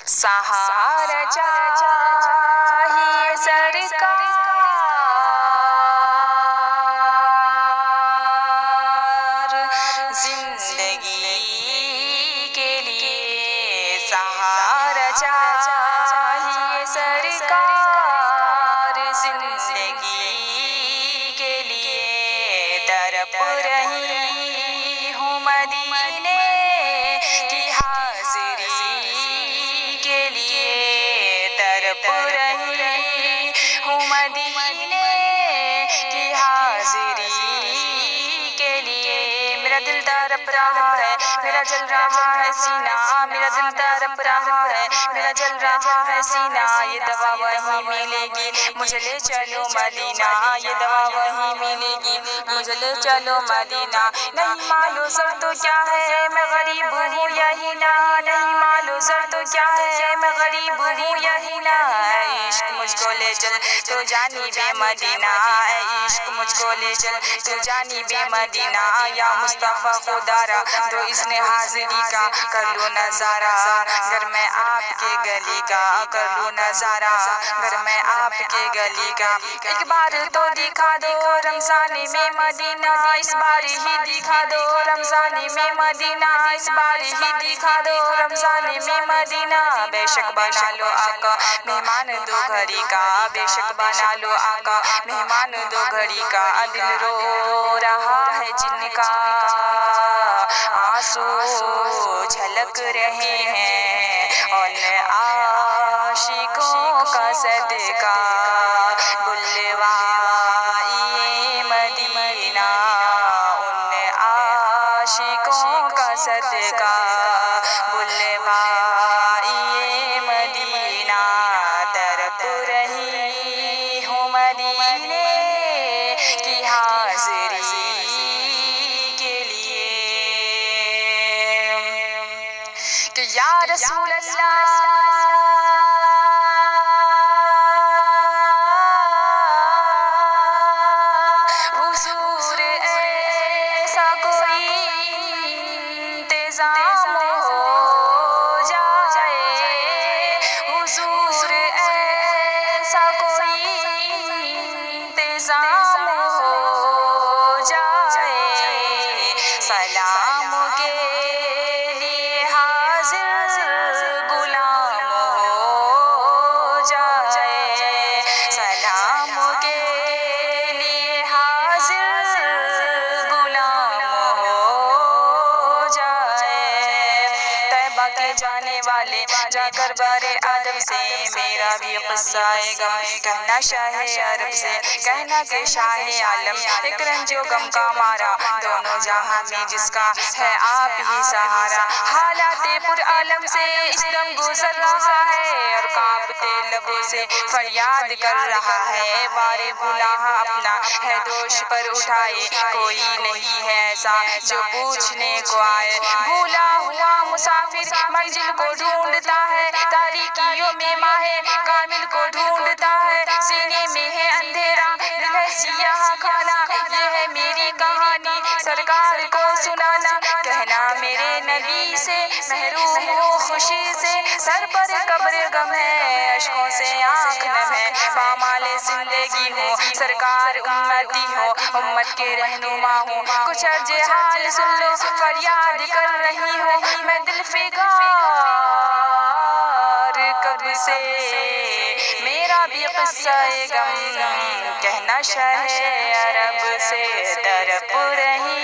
सहारा चाहिए सरकार जिंदगी के लिए, सहारा चाहिए सरकार जिंदगी के लिए। तड़प रही हूँ मदीने की हाज़िरी के लिए, तड़प रही हूँ मदीने की हाज़िरी के लिए। मेरा दिल तड़प रहा है, मेरा जल रहा है सीना, मेरा दिल तड़प रहा है, मेरा जल रहा है सीना। ये दवा वहीं मिलेगी, मुझे ले चलो मदीना, ये दवा वहीं मिलेगी, मुझे ले चलो मदीना। नहीं मालूम सर तो क्या है, मैं गरीब हूँ यही ना, नहीं मालूम सर तो क्या है, मैं गरीब हूँ यही ना। इश्क मुझको ले चल तो जानी बे मदीना, इश्क मुझको ले चल तो जानी बे मदीना। या मुस्तफा खुदारा तो इसने हाजिरी का कर लो नजारा, अगर मैं आपके गली का कर लो नजारा, अगर मैं आपके गली का। एक बार तो दिखा दो रमजान में मदीना, इस बार ही दिखा दो रमजान में मदीना, इस बार ही दिखा दो रमजान में मदीना। बेशक बना लो आका मेहमान दो घड़ी का, बेशक बना लो आका मेहमान दो घड़ी का। दिल रो रहा है जिनका आंसू झलक रहे हैं, उन आशिकों का सदका बुलवाइए मदीना, उन आशिकों का सदका बुलवाइए मदीना। तड़प रही हूँ मदीने की हाज़िरी के लिए कि या रसूल अल्लाह हुजूर ऐसा कोई इंतज़ाम हो जाए, हुजूर ऐसा कोई इंतज़ाम हो जाए। सलाम के लिए हाज़िर गुलाम हो जाए, सलाम के लिए हाज़िर गुलाम हो जाए। तैबा के जाने वाले जाकर बारे अदब से मेरा भी क़िस्सा गम कहना शाह अरब से, कहना के शाह आलम एक रंजो गम का मारा, दोनों जहां में जिसका है आप ही सहारा। हालाते पुर आलम से इस दम गुजर रहा है और कांपते लबों से फरियाद कर रहा है। वारे गुनाह अपना है दोष पर उठाए, कोई नहीं है ऐसा जो पूछने को आए। भूला हुआ मुसाफिर मंजिल को ढूंढता है, तारीकियों में माहे कामिल को ढूंढता है। सीने में है अंधेरा दिल है सियाह खाना, ये है मेरी कहानी सरकार को सुनाना। कहना मेरे नबी से महरूम हो खुशी से, सर पर कब्र गम है अश्कों से आँख नम है। पामाले जिंदगी हो सरकार उम्मती हो, उम्मत के रहनुमा हूँ, कुछ अर्ज हाल सुन लो फरियाद कर रही हूँ मैं दिल फिगार कब से। मेरा भी क़िस्सा गम कहना शाह अरब से, तड़प रही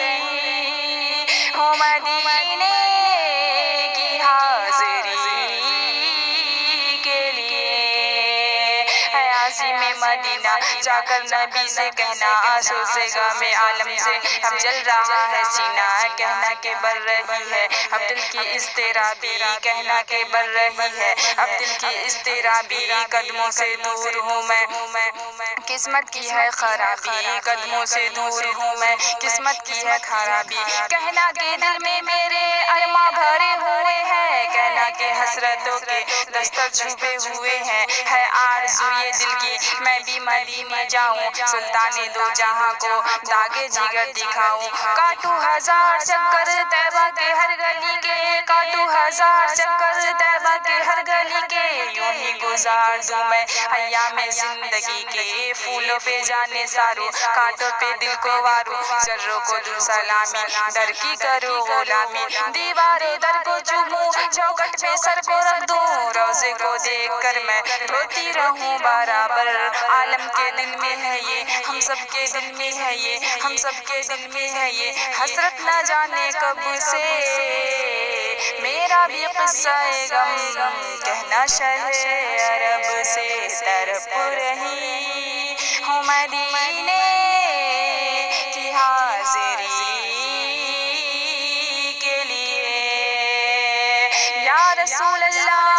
हूँ मदीने की हाज़िरी के लिए। हयाजी में मदीना जाकर नबी से कहना आंसू से गामे आलम से अब जल रहा है सीना, कहना के बर रही है अब दिल की इज़्तिराबी, कहना के बर रही है अब दिल की इज़्तिराबी। कदमों से दूर हूँ मैं किस्मत की है खराबी, कदमों से दूर हूँ मैं किस्मत की है खराबी। कहना के दिल में मेरे अरमा भरे हुए हैं, कहना के हसरतों के दस्तर छुपे हुए हैं। है आरज़ू ये दिल की मैं भी मदीने जाऊं, सुल्ताने दो जहां को दागे जिगर दिखाऊं। काटू हजार चक्कर तैबा के हर गली के, काटू हजार चक्कर तैबा کے ہر گلی کے یوں ہی گزار دوں میں ایام زندگی کے پھولوں پہ جانے سارو کانٹوں پہ دل کو وارو ذروں کو دوں سلامی در کی کرو غلامی دیوار در کو چوموں چوکٹ پہ سر کو رکھ دوں روزے کو دیکھ کر میں روتی رہوں برابر عالم کے دل میں ہے یہ ہم سب کے دل میں ہے یہ ہم سب کے دل میں ہے یہ حسرت نہ جانے کب سے میرا بھی قصہ غم کہنا شہر عرب سے تڑپ رہی ہوں مدینے کی حاضری کے لیے یا رسول اللہ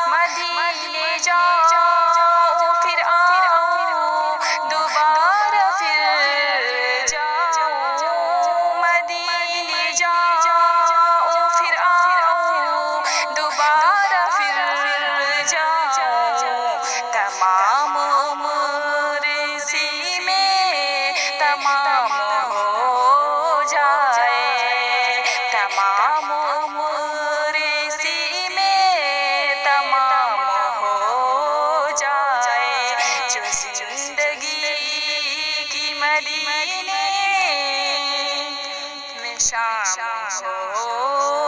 مدینے جاؤ پھر آؤ دوبارہ پھر جاؤ مدینے جاؤ پھر آؤ دوبارہ پھر جاؤ تمام عمر اسی میں تمام ہو جائے تمام عمر اسی میں تمام ہو جائے جو زندگی کی مدینے میں شام ہو